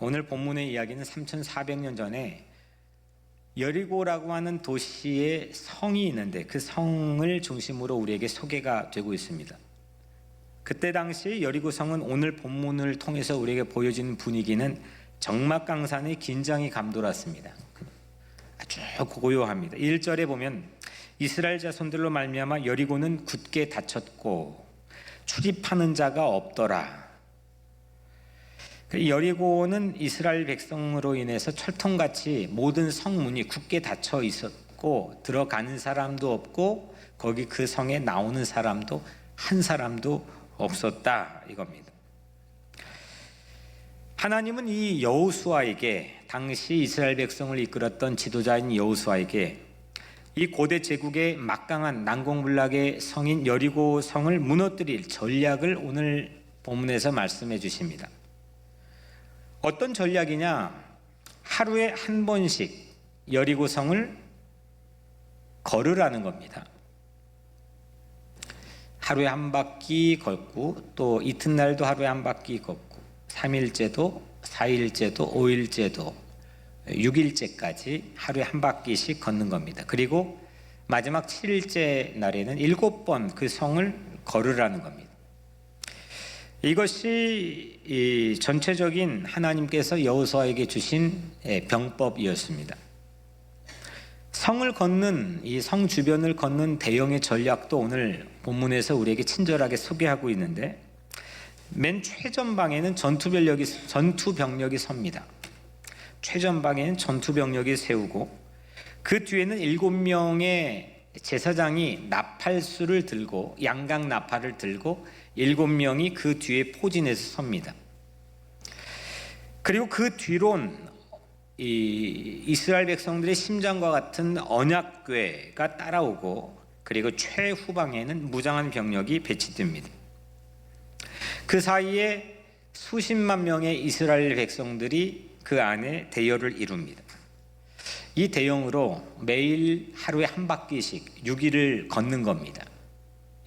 오늘 본문의 이야기는 3400년 전에 여리고라고 하는 도시에 성이 있는데 그 성을 중심으로 우리에게 소개가 되고 있습니다. 그때 당시 여리고 성은 오늘 본문을 통해서 우리에게 보여지는 분위기는 적막강산의 긴장이 감돌았습니다. 아주 고요합니다. 1절에 보면 이스라엘 자손들로 말미암아 여리고는 굳게 닫혔고 출입하는 자가 없더라. 여리고는 이스라엘 백성으로 인해서 철통같이 모든 성문이 굳게 닫혀 있었고 들어가는 사람도 없고 거기 그 성에 나오는 사람도 한 사람도 없었다 이겁니다. 하나님은 이 여호수아에게, 당시 이스라엘 백성을 이끌었던 지도자인 여호수아에게 이 고대 제국의 막강한 난공불락의 성인 여리고 성을 무너뜨릴 전략을 오늘 본문에서 말씀해 주십니다. 어떤 전략이냐? 하루에 한 번씩 여리고 성을 걸으라는 겁니다. 하루에 한 바퀴 걷고 또 이튿날도 하루에 한 바퀴 걷고 3일째도 4일째도 5일째도 6일째까지 하루에 한 바퀴씩 걷는 겁니다. 그리고 마지막 7일째 날에는 7번 그 성을 걸으라는 겁니다. 이것이 이 전체적인 하나님께서 여호수아에게 주신 병법이었습니다. 성을 걷는, 이 성 주변을 걷는 대형의 전략도 오늘 본문에서 우리에게 친절하게 소개하고 있는데, 맨 최전방에는 전투병력이 섭니다. 최전방에는 전투병력이 세우고 그 뒤에는 7명의 제사장이 나팔수를 들고, 양각 나팔을 들고 7명이 그 뒤에 포진해서 섭니다. 그리고 그 뒤론 이 이스라엘 백성들의 심장과 같은 언약궤가 따라오고, 그리고 최후방에는 무장한 병력이 배치됩니다. 그 사이에 수십만 명의 이스라엘 백성들이 그 안에 대열을 이룹니다. 이 대형으로 매일 하루에 한 바퀴씩 6일을 걷는 겁니다.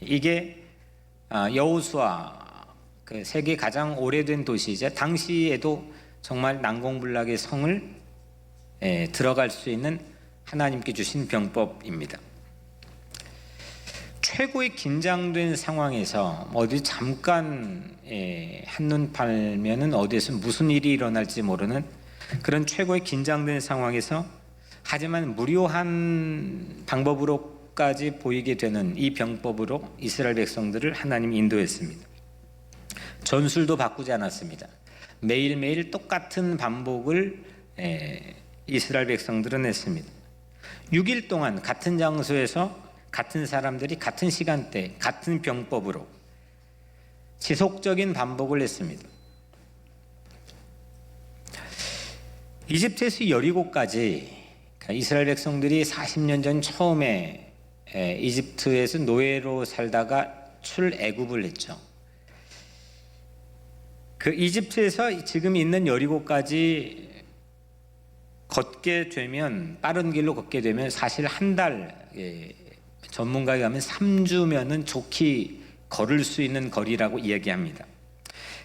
이게 여호수아, 그 세계 가장 오래된 도시이자 당시에도 정말 난공불락의 성을 들어갈 수 있는 하나님께 주신 병법입니다. 최고의 긴장된 상황에서 어디 잠깐 한눈 팔면은 어디에서 무슨 일이 일어날지 모르는 그런 최고의 긴장된 상황에서, 하지만 무료한 방법으로까지 보이게 되는 이 병법으로 이스라엘 백성들을 하나님이 인도했습니다. 전술도 바꾸지 않았습니다. 매일매일 똑같은 반복을 이스라엘 백성들은 했습니다. 6일 동안 같은 장소에서 같은 사람들이 같은 시간대 같은 병법으로 지속적인 반복을 했습니다. 이집트에서 여리고까지, 이스라엘 백성들이 40년 전 처음에 이집트에서 노예로 살다가 출애굽을 했죠. 그 이집트에서 지금 있는 여리고까지 걷게 되면, 빠른 길로 걷게 되면 사실 한 달, 전문가에 가면 3주면은 좋게 걸을 수 있는 거리라고 이야기합니다.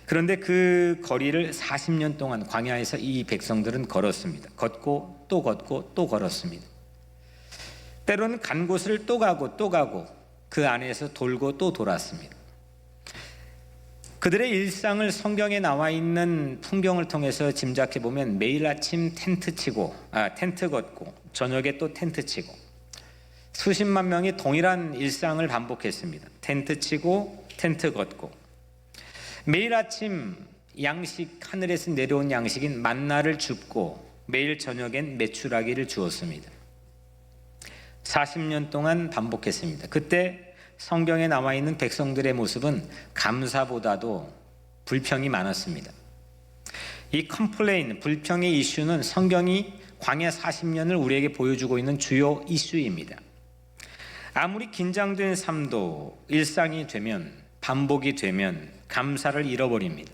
그런데 그 거리를 40년 동안 광야에서 이 백성들은 걸었습니다. 걷고 또 걷고 또 걸었습니다. 때로는 간 곳을 또 가고 또 가고 그 안에서 돌고 또 돌았습니다. 그들의 일상을 성경에 나와 있는 풍경을 통해서 짐작해 보면 매일 아침 텐트 걷고 저녁에 또 텐트 치고 수십만 명이 동일한 일상을 반복했습니다. 텐트 치고 텐트 걷고 매일 아침 양식, 하늘에서 내려온 양식인 만나를 줍고 매일 저녁엔 메추라기를 주었습니다. 40년 동안 반복했습니다. 그때 성경에 나와 있는 백성들의 모습은 감사보다도 불평이 많았습니다. 이 컴플레인, 불평의 이슈는 성경이 광야 40년을 우리에게 보여주고 있는 주요 이슈입니다. 아무리 긴장된 삶도 일상이 되면, 반복이 되면 감사를 잃어버립니다.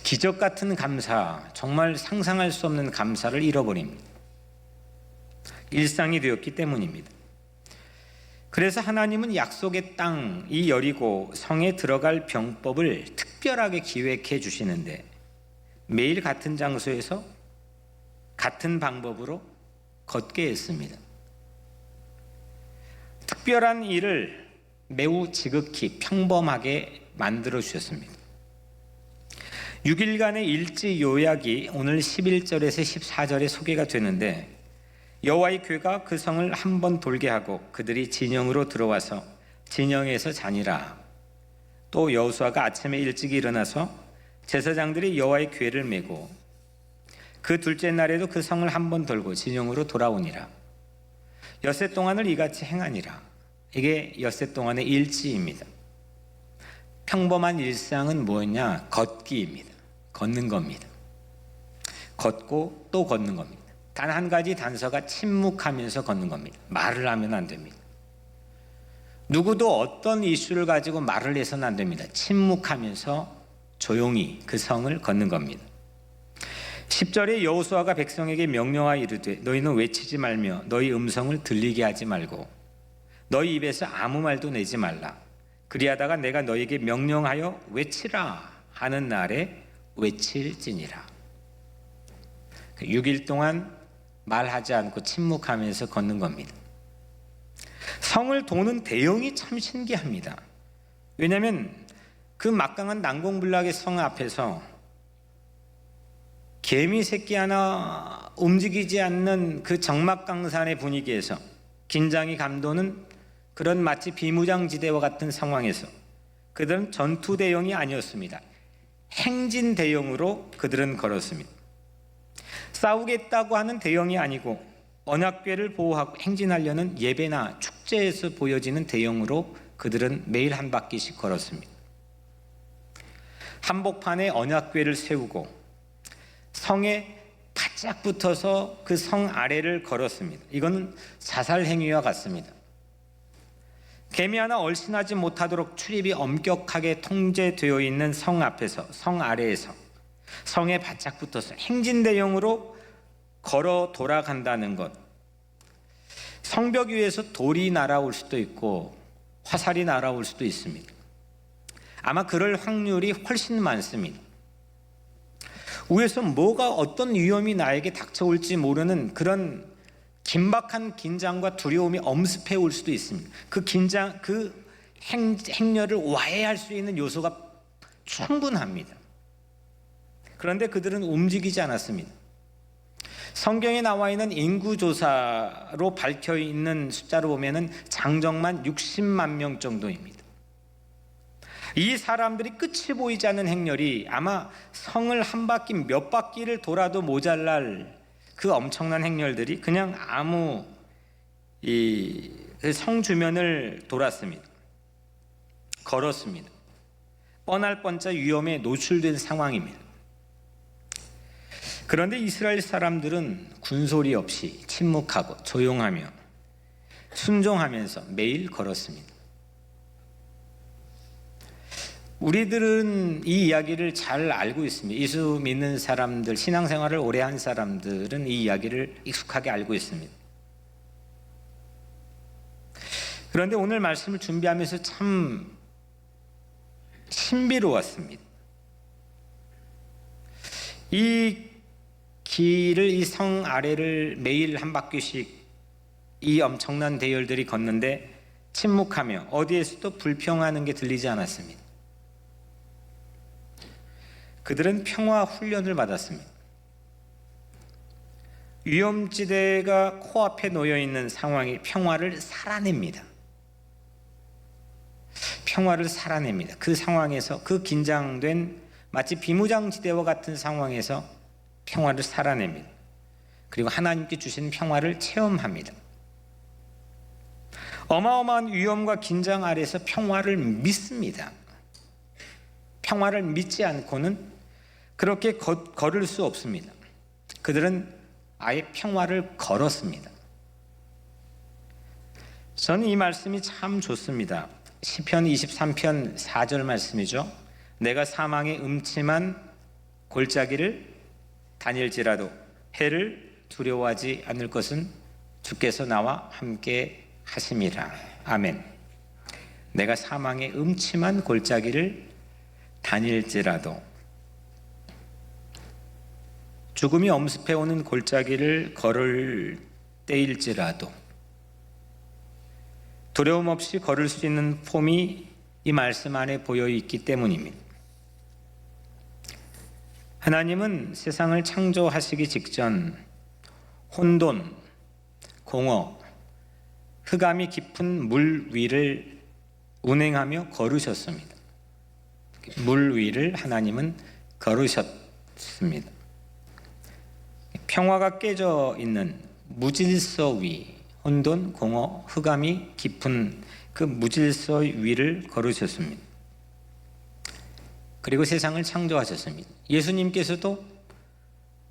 기적 같은 감사, 정말 상상할 수 없는 감사를 잃어버립니다. 일상이 되었기 때문입니다. 그래서 하나님은 약속의 땅, 이 여리고 성에 들어갈 병법을 특별하게 기획해 주시는데, 매일 같은 장소에서 같은 방법으로 걷게 했습니다. 특별한 일을 매우 지극히 평범하게 만들어 주셨습니다. 6일간의 일지 요약이 오늘 11절에서 14절에 소개가 되는데, 여호와의 궤가 그 성을 한 번 돌게 하고 그들이 진영으로 들어와서 진영에서 자니라. 또 여호수아가 아침에 일찍 일어나서 제사장들이 여호와의 궤를 메고 그 둘째 날에도 그 성을 한 번 돌고 진영으로 돌아오니라. 엿새 동안을 이같이 행하니라. 이게 엿새 동안의 일지입니다. 평범한 일상은 뭐냐? 걷기입니다. 걷는 겁니다. 걷고 또 걷는 겁니다. 단 한 가지 단서가 침묵하면서 걷는 겁니다. 말을 하면 안 됩니다. 누구도 어떤 이슈를 가지고 말을 해서는 안 됩니다. 침묵하면서 조용히 그 성을 걷는 겁니다. 10절에 여호수아가 백성에게 명령하여 이르되 너희는 외치지 말며 너희 음성을 들리게 하지 말고 너희 입에서 아무 말도 내지 말라. 그리하다가 내가 너희에게 명령하여 외치라 하는 날에 외칠지니라. 6일 동안 말하지 않고 침묵하면서 걷는 겁니다. 성을 도는 대형이 참 신기합니다. 왜냐하면 그 막강한 난공불락의 성 앞에서 개미 새끼 하나 움직이지 않는 그 적막강산의 분위기에서 긴장이 감도는 그런 마치 비무장지대와 같은 상황에서 그들은 전투 대형이 아니었습니다. 행진 대형으로 그들은 걸었습니다. 싸우겠다고 하는 대형이 아니고 언약궤를 보호하고 행진하려는 예배나 축제에서 보여지는 대형으로 그들은 매일 한 바퀴씩 걸었습니다. 한복판에 언약궤를 세우고 성에 바짝 붙어서 그 성 아래를 걸었습니다. 이건 자살 행위와 같습니다. 개미 하나 얼씬하지 못하도록 출입이 엄격하게 통제되어 있는 성 앞에서, 성 아래에서 성에 바짝 붙어서 행진대형으로 걸어 돌아간다는 것. 성벽 위에서 돌이 날아올 수도 있고 화살이 날아올 수도 있습니다. 아마 그럴 확률이 훨씬 많습니다. 위에서 뭐가 어떤 위험이 나에게 닥쳐올지 모르는 그런 긴박한 긴장과 두려움이 엄습해 올 수도 있습니다. 그 긴장, 그 행렬을 와해할 수 있는 요소가 충분합니다. 그런데 그들은 움직이지 않았습니다. 성경에 나와 있는 인구조사로 밝혀 있는 숫자로 보면은 장정만 60만 명 정도입니다. 이 사람들이 끝이 보이지 않는 행렬이 아마 성을 한 바퀴 몇 바퀴를 돌아도 모자랄 그 엄청난 행렬들이 그냥 아무 성 주변을 돌았습니다. 걸었습니다. 뻔할 뻔짜 위험에 노출된 상황입니다. 그런데 이스라엘 사람들은 군소리 없이 침묵하고 조용하며 순종하면서 매일 걸었습니다. 우리들은 이 이야기를 잘 알고 있습니다. 예수 믿는 사람들, 신앙생활을 오래 한 사람들은 이 이야기를 익숙하게 알고 있습니다. 그런데 오늘 말씀을 준비하면서 참 신비로웠습니다. 이 길을, 이 성 아래를 매일 한 바퀴씩 이 엄청난 대열들이 걷는데 침묵하며 어디에서도 불평하는 게 들리지 않았습니다. 그들은 평화 훈련을 받았습니다. 위험지대가 코앞에 놓여 있는 상황이 평화를 살아냅니다. 평화를 살아냅니다. 그 상황에서, 그 긴장된 마치 비무장지대와 같은 상황에서 평화를 살아냅니다. 그리고 하나님께 주신 평화를 체험합니다. 어마어마한 위험과 긴장 아래서 평화를 믿습니다. 평화를 믿지 않고는 그렇게 걸을 수 없습니다. 그들은 아예 평화를 걸었습니다. 저는 이 말씀이 참 좋습니다. 시편 23편 4절 말씀이죠. 내가 사망의 음침한 골짜기를 다닐지라도 해를 두려워하지 않을 것은 주께서 나와 함께 하심이라. 아멘. 내가 사망의 음침한 골짜기를 다닐지라도 죽음이 엄습해오는 골짜기를 걸을 때일지라도 두려움 없이 걸을 수 있는 폼이 이 말씀 안에 보여 있기 때문입니다. 하나님은 세상을 창조하시기 직전 혼돈, 공허, 흑암이 깊은 물 위를 운행하며 걸으셨습니다. 물 위를 하나님은 걸으셨습니다. 평화가 깨져 있는 무질서 위, 혼돈, 공허, 흑암이 깊은 그 무질서 위를 걸으셨습니다. 그리고 세상을 창조하셨습니다. 예수님께서도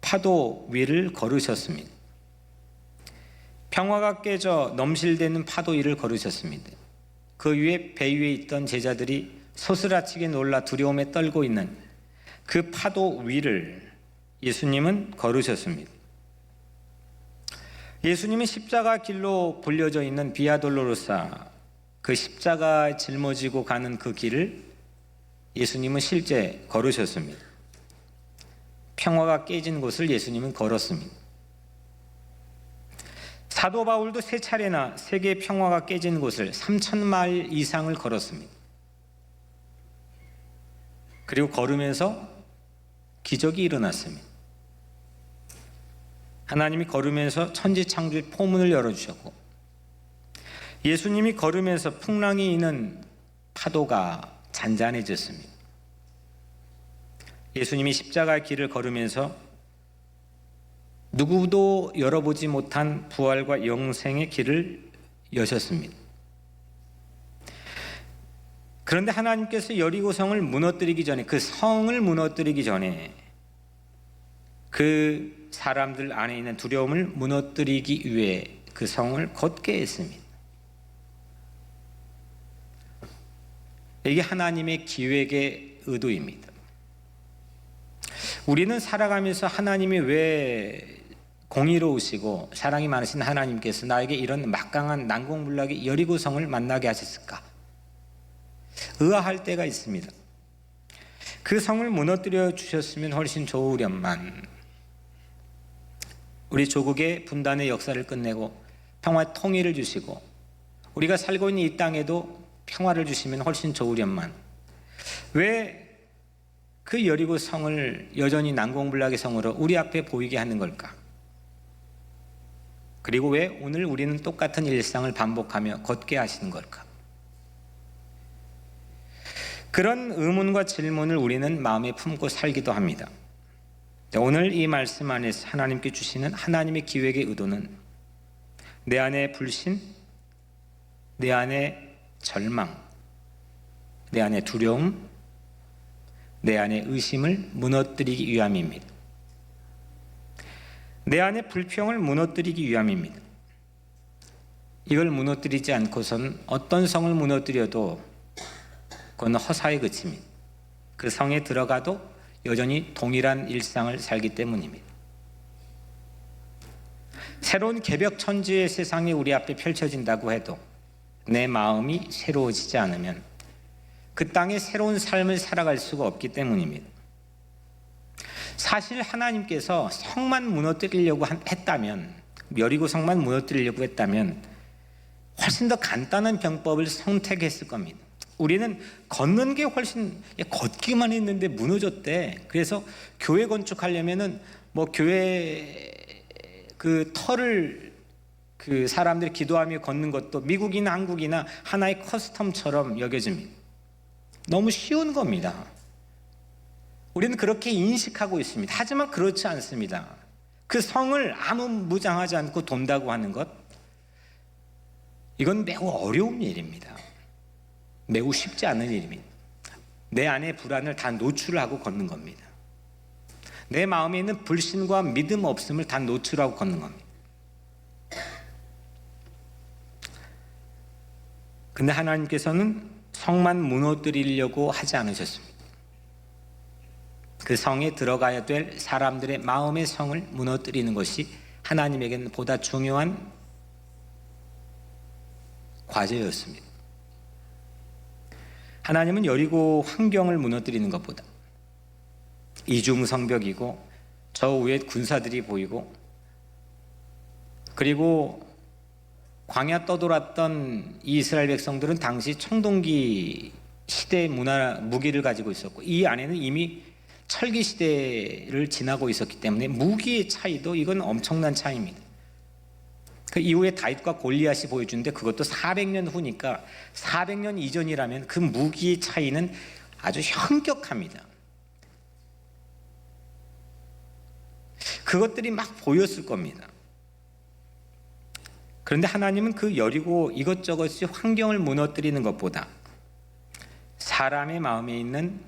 파도 위를 걸으셨습니다. 평화가 깨져 넘실대는 파도 위를 걸으셨습니다. 그 위에 배 위에 있던 제자들이 소스라치게 놀라 두려움에 떨고 있는 그 파도 위를 예수님은 걸으셨습니다. 예수님은 십자가 길로 불려져 있는 비아 돌로로사, 그 십자가 짊어지고 가는 그 길을 예수님은 실제 걸으셨습니다. 평화가 깨진 곳을 예수님은 걸었습니다. 사도 바울도 세 차례나 세계 평화가 깨진 곳을 3,000마일 이상을 걸었습니다. 그리고 걸으면서 기적이 일어났습니다. 하나님이 걸으면서 천지창조의 포문을 열어주셨고, 예수님이 걸으면서 풍랑이 있는 파도가 잔잔해졌습니다. 예수님이 십자가의 길을 걸으면서 누구도 열어보지 못한 부활과 영생의 길을 여셨습니다. 그런데 하나님께서 여리고 성을 무너뜨리기 전에, 그 성을 무너뜨리기 전에 그 사람들 안에 있는 두려움을 무너뜨리기 위해 그 성을 걷게 했습니다. 이게 하나님의 기획의 의도입니다. 우리는 살아가면서 하나님이 왜 공의로우시고 사랑이 많으신 하나님께서 나에게 이런 막강한 난공불락의 여리고성을 만나게 하셨을까? 의아할 때가 있습니다. 그 성을 무너뜨려 주셨으면 훨씬 좋으련만, 우리 조국의 분단의 역사를 끝내고 평화 통일을 주시고 우리가 살고 있는 이 땅에도 평화를 주시면 훨씬 좋으련만, 왜 그 여리고 성을 여전히 난공불락의 성으로 우리 앞에 보이게 하는 걸까? 그리고 왜 오늘 우리는 똑같은 일상을 반복하며 걷게 하시는 걸까? 그런 의문과 질문을 우리는 마음에 품고 살기도 합니다. 오늘 이 말씀 안에서 하나님께 주시는 하나님의 기획의 의도는 내 안에 불신, 내 안에 절망, 내 안에 두려움, 내 안에 의심을 무너뜨리기 위함입니다. 내 안에 불평을 무너뜨리기 위함입니다. 이걸 무너뜨리지 않고선 어떤 성을 무너뜨려도 그건 허사에 그칩니다. 그 성에 들어가도 여전히 동일한 일상을 살기 때문입니다. 새로운 개벽천지의 세상이 우리 앞에 펼쳐진다고 해도 내 마음이 새로워지지 않으면 그 땅에 새로운 삶을 살아갈 수가 없기 때문입니다. 사실 하나님께서 성만 무너뜨리려고 했다면, 여리고 성만 무너뜨리려고 했다면 훨씬 더 간단한 병법을 선택했을 겁니다. 우리는 걷는 게 훨씬, 걷기만 했는데 무너졌대. 그래서 교회 건축하려면은 교회 그 터를 그 사람들이 기도하며 걷는 것도 미국이나 한국이나 하나의 커스텀처럼 여겨집니다. 너무 쉬운 겁니다. 우리는 그렇게 인식하고 있습니다. 하지만 그렇지 않습니다. 그 성을 아무 무장하지 않고 돈다고 하는 것, 이건 매우 어려운 일입니다. 매우 쉽지 않은 일입니다. 내 안의 불안을 다 노출하고 걷는 겁니다. 내 마음에 있는 불신과 믿음 없음을 다 노출하고 걷는 겁니다. 근데 하나님께서는 성만 무너뜨리려고 하지 않으셨습니다. 그 성에 들어가야 될 사람들의 마음의 성을 무너뜨리는 것이 하나님에게는 보다 중요한 과제였습니다. 하나님은 여리고 환경을 무너뜨리는 것보다 이중성벽이고 저 위에 군사들이 보이고, 그리고 광야 떠돌았던 이 이스라엘 백성들은 당시 청동기 시대 문화 무기를 가지고 있었고, 이 안에는 이미 철기 시대를 지나고 있었기 때문에 무기의 차이도 이건 엄청난 차이입니다. 그 이후에 다윗과 골리앗이 보여주는데 그것도 400년 후니까 400년 이전이라면 그 무기의 차이는 아주 현격합니다. 그것들이 막 보였을 겁니다. 그런데 하나님은 그 여리고 이것저것이 환경을 무너뜨리는 것보다 사람의 마음에 있는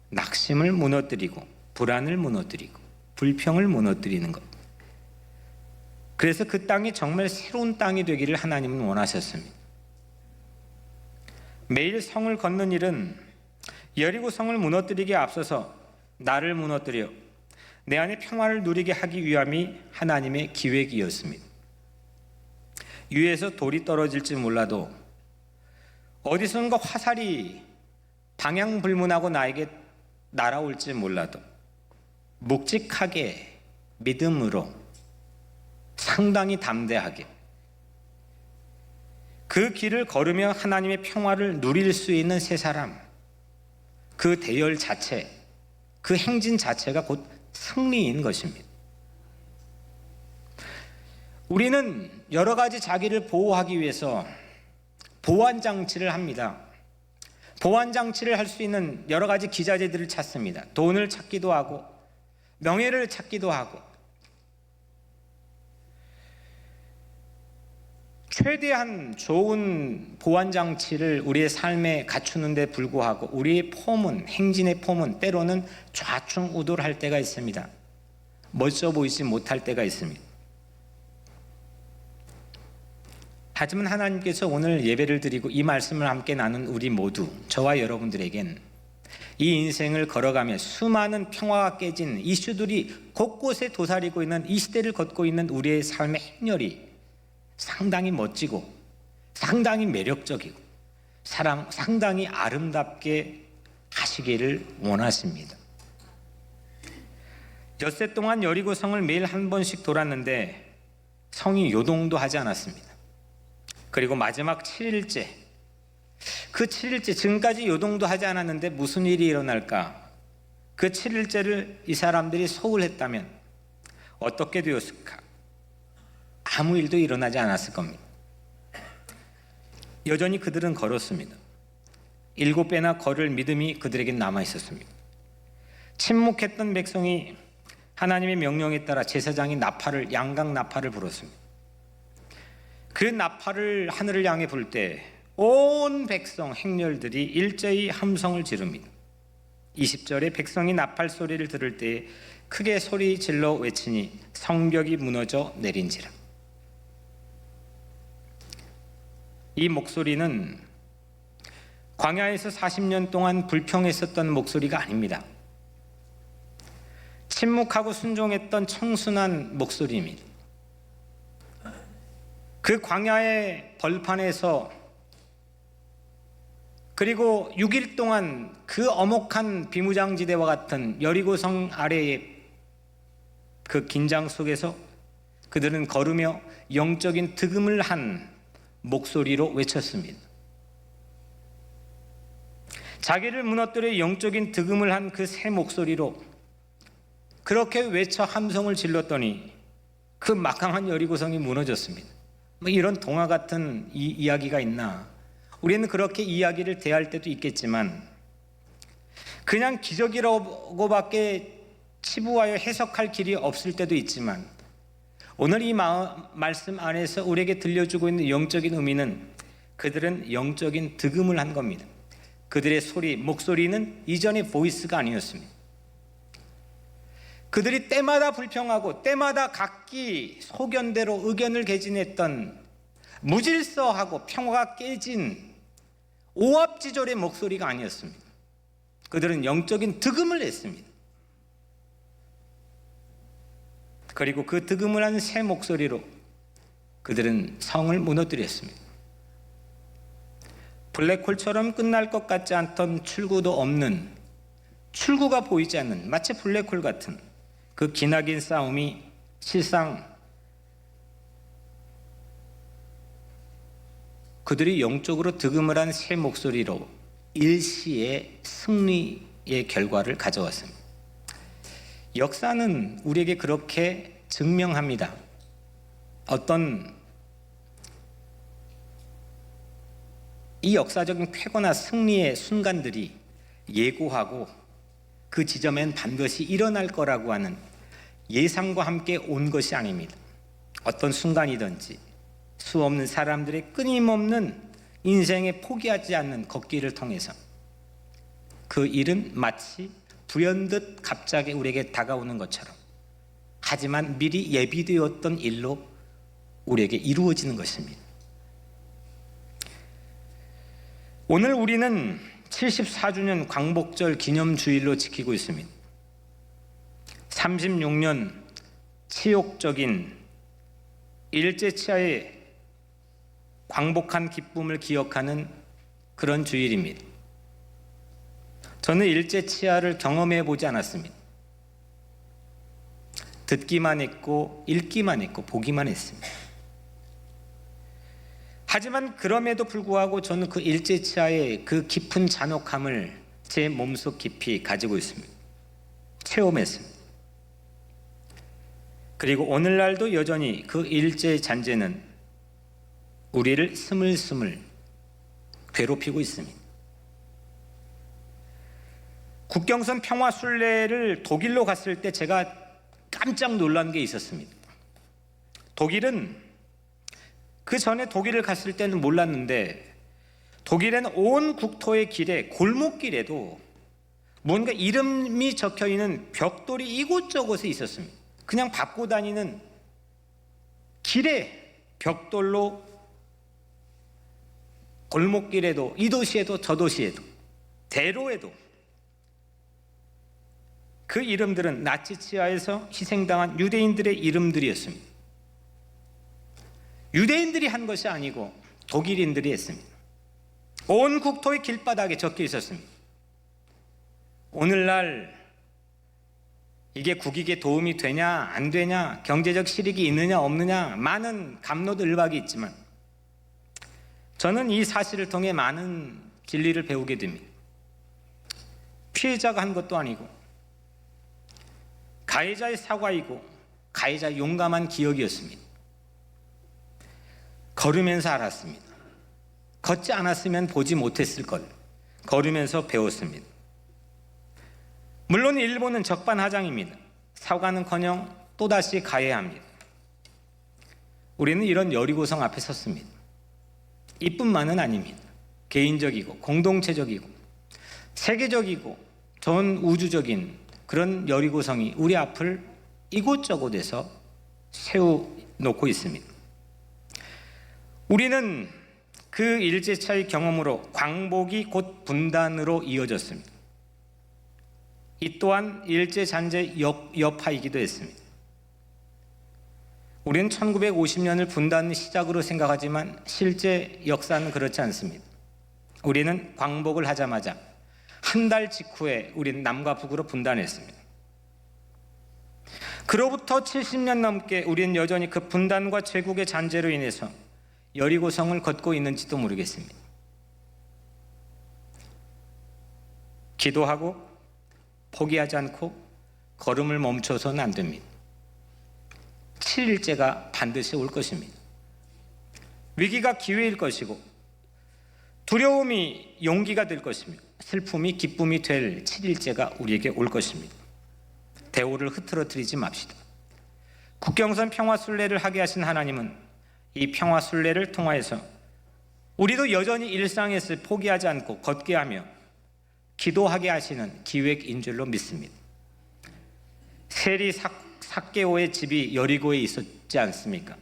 낙심을 무너뜨리고 불안을 무너뜨리고 불평을 무너뜨리는 것. 그래서 그 땅이 정말 새로운 땅이 되기를 하나님은 원하셨습니다. 매일 성을 걷는 일은 여리고 성을 무너뜨리기에 앞서서 나를 무너뜨려 내 안에 평화를 누리게 하기 위함이 하나님의 기획이었습니다. 위에서 돌이 떨어질지 몰라도 어디선가 화살이 방향불문하고 나에게 날아올지 몰라도 묵직하게 믿음으로 상당히 담대하게 그 길을 걸으며 하나님의 평화를 누릴 수 있는 세 사람, 그 대열 자체, 그 행진 자체가 곧 승리인 것입니다. 우리는 여러 가지 자기를 보호하기 위해서 보안장치를 합니다. 보안장치를 할 수 있는 여러 가지 기자재들을 찾습니다. 돈을 찾기도 하고 명예를 찾기도 하고 최대한 좋은 보안장치를 우리의 삶에 갖추는 데 불구하고 우리의 폼은, 행진의 폼은 때로는 좌충우돌할 때가 있습니다. 멋져 보이지 못할 때가 있습니다. 하지만 하나님께서 오늘 예배를 드리고 이 말씀을 함께 나눈 우리 모두, 저와 여러분들에겐 이 인생을 걸어가며 수많은 평화가 깨진 이슈들이 곳곳에 도사리고 있는 이 시대를 걷고 있는 우리의 삶의 행렬이 상당히 멋지고 상당히 매력적이고 상당히 아름답게 하시기를 원하십니다. 엿새 동안 여리고 성을 매일 한 번씩 돌았는데 성이 요동도 하지 않았습니다. 그리고 마지막 7일째, 그 7일째 지금까지 요동도 하지 않았는데 무슨 일이 일어날까? 그 7일째를 이 사람들이 소홀했다면 어떻게 되었을까? 아무 일도 일어나지 않았을 겁니다. 여전히 그들은 걸었습니다. 7배나 걸을 믿음이 그들에게 남아 있었습니다. 침묵했던 백성이 하나님의 명령에 따라 제사장이 양각 나팔을 불었습니다. 그 나팔을 하늘을 향해 불 때 온 백성 행렬들이 일제히 함성을 지릅니다. 20절에 백성이 나팔 소리를 들을 때 크게 소리 질러 외치니 성벽이 무너져 내린지라. 이 목소리는 광야에서 40년 동안 불평했었던 목소리가 아닙니다. 침묵하고 순종했던 청순한 목소리입니다. 그 광야의 벌판에서 그리고 6일 동안 그 엄혹한 비무장지대와 같은 여리고성 아래의 그 긴장 속에서 그들은 걸으며 영적인 득음을 한 목소리로 외쳤습니다. 자기를 무너뜨려 영적인 득음을 한 그 새 목소리로 그렇게 외쳐 함성을 질렀더니 그 막강한 여리고성이 무너졌습니다. 뭐 이런 동화 같은 이야기가 있나? 우리는 그렇게 이야기를 대할 때도 있겠지만 그냥 기적이라고밖에 치부하여 해석할 길이 없을 때도 있지만 오늘 이 말씀 안에서 우리에게 들려주고 있는 영적인 의미는 그들은 영적인 득음을 한 겁니다. 그들의 목소리는 이전의 보이스가 아니었습니다. 그들이 때마다 불평하고 때마다 각기 소견대로 의견을 개진했던 무질서하고 평화가 깨진 오합지졸의 목소리가 아니었습니다. 그들은 영적인 득음을 냈습니다. 그리고 그 득음을 한 새 목소리로 그들은 성을 무너뜨렸습니다. 블랙홀처럼 끝날 것 같지 않던 출구도 없는, 출구가 보이지 않는 마치 블랙홀 같은 그 기나긴 싸움이 실상 그들이 영적으로 득음을 한 새 목소리로 일시의 승리의 결과를 가져왔습니다. 역사는 우리에게 그렇게 증명합니다. 어떤 이 역사적인 쾌거나 승리의 순간들이 예고하고 그 지점엔 반드시 일어날 거라고 하는 예상과 함께 온 것이 아닙니다. 어떤 순간이든지 수없는 사람들의 끊임없는 인생에 포기하지 않는 걷기를 통해서 그 일은 마치 불현듯 갑자기 우리에게 다가오는 것처럼, 하지만 미리 예비되었던 일로 우리에게 이루어지는 것입니다. 오늘 우리는 74주년 광복절 기념주일로 지키고 있습니다. 36년 치욕적인 일제치하의 광복한 기쁨을 기억하는 그런 주일입니다. 저는 일제치하를 경험해 보지 않았습니다. 듣기만 했고 읽기만 했고 보기만 했습니다. 하지만 그럼에도 불구하고 저는 그 일제치하의 그 깊은 잔혹함을 제 몸속 깊이 가지고 있습니다. 체험했습니다. 그리고 오늘날도 여전히 그 일제 잔재는 우리를 스물스물 괴롭히고 있습니다. 국경선 평화순례를 독일로 갔을 때 제가 깜짝 놀란 게 있었습니다. 독일은 그 전에 독일을 갔을 때는 몰랐는데, 독일에는 온 국토의 길에, 골목길에도 뭔가 이름이 적혀 있는 벽돌이 이곳저곳에 있었습니다. 그냥 밟고 다니는 길에 벽돌로, 골목길에도, 이 도시에도 저 도시에도, 대로에도 그 이름들은 나치 치하에서 희생당한 유대인들의 이름들이었습니다. 유대인들이 한 것이 아니고 독일인들이 했습니다. 온 국토의 길바닥에 적혀 있었습니다. 오늘날 이게 국익에 도움이 되냐 안 되냐, 경제적 실익이 있느냐 없느냐, 많은 갑론을박이 있지만 저는 이 사실을 통해 많은 진리를 배우게 됩니다. 피해자가 한 것도 아니고 가해자의 사과이고 가해자의 용감한 기억이었습니다. 걸으면서 알았습니다. 걷지 않았으면 보지 못했을 걸 걸으면서 배웠습니다. 물론 일본은 적반하장입니다. 사과는커녕 또다시 가해야 합니다. 우리는 이런 여리고성 앞에 섰습니다. 이뿐만은 아닙니다. 개인적이고 공동체적이고 세계적이고 전 우주적인 그런 여리고성이 우리 앞을 이곳저곳에서 세워놓고 있습니다. 우리는 그 일제차의 경험으로 광복이 곧 분단으로 이어졌습니다. 이 또한 일제잔재 여파이기도 했습니다. 우리는 1950년을 분단의 시작으로 생각하지만 실제 역사는 그렇지 않습니다. 우리는 광복을 하자마자 한 달 직후에 우리는 남과 북으로 분단했습니다. 그로부터 70년 넘게 우리는 여전히 그 분단과 제국의 잔재로 인해서 여리고성을 걷고 있는지도 모르겠습니다. 기도하고 포기하지 않고 걸음을 멈춰서는 안 됩니다. 7일째가 반드시 올 것입니다. 위기가 기회일 것이고 두려움이 용기가 될 것이며 슬픔이 기쁨이 될 7일째가 우리에게 올 것입니다. 대오를 흐트러뜨리지 맙시다. 국경선 평화순례를 하게 하신 하나님은 이 평화순례를 통하여서 우리도 여전히 일상에서 포기하지 않고 걷게 하며 기도하게 하시는 기획인 줄로 믿습니다. 세리 삭개오의 집이 여리고에 있었지 않습니까?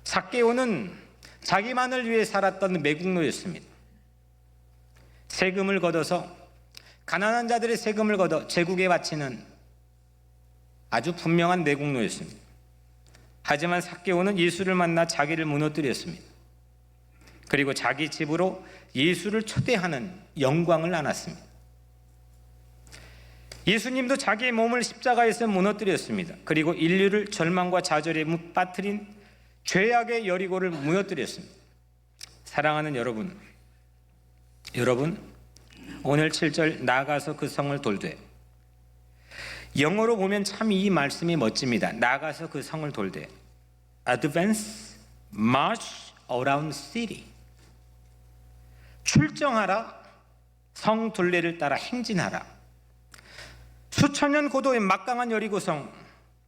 삭개오는 자기만을 위해 살았던 매국노였습니다. 세금을 걷어서, 가난한 자들의 세금을 걷어 제국에 바치는 아주 분명한 매국노였습니다. 하지만 삭개오는 예수를 만나 자기를 무너뜨렸습니다. 그리고 자기 집으로 예수를 초대하는 영광을 안았습니다. 예수님도 자기의 몸을 십자가에서 무너뜨렸습니다. 그리고 인류를 절망과 좌절에 빠뜨린 죄악의 여리고를 무너뜨렸습니다. 사랑하는 여러분, 오늘 7절 나가서 그 성을 돌되, 영어로 보면 참 이 말씀이 멋집니다. 나가서 그 성을 돌되, advance, march around city. 출정하라, 성 둘레를 따라 행진하라. 수천 년 고도의 막강한 여리고성,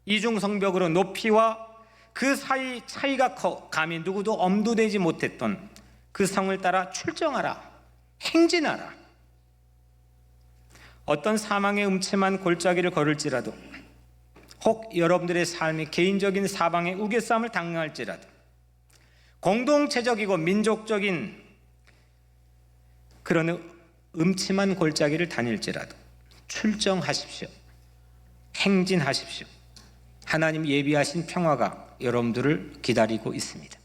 이중성벽으로 높이와 그 사이 차이가 커 감히 누구도 엄두내지 못했던 그 성을 따라 출정하라, 행진하라. 어떤 사망의 음침한 골짜기를 걸을지라도, 혹 여러분들의 삶이 개인적인 사방의 우겨싸움을 당할지라도, 공동체적이고 민족적인 그런 음침한 골짜기를 다닐지라도 출정하십시오. 행진하십시오. 하나님 예비하신 평화가 여러분들을 기다리고 있습니다.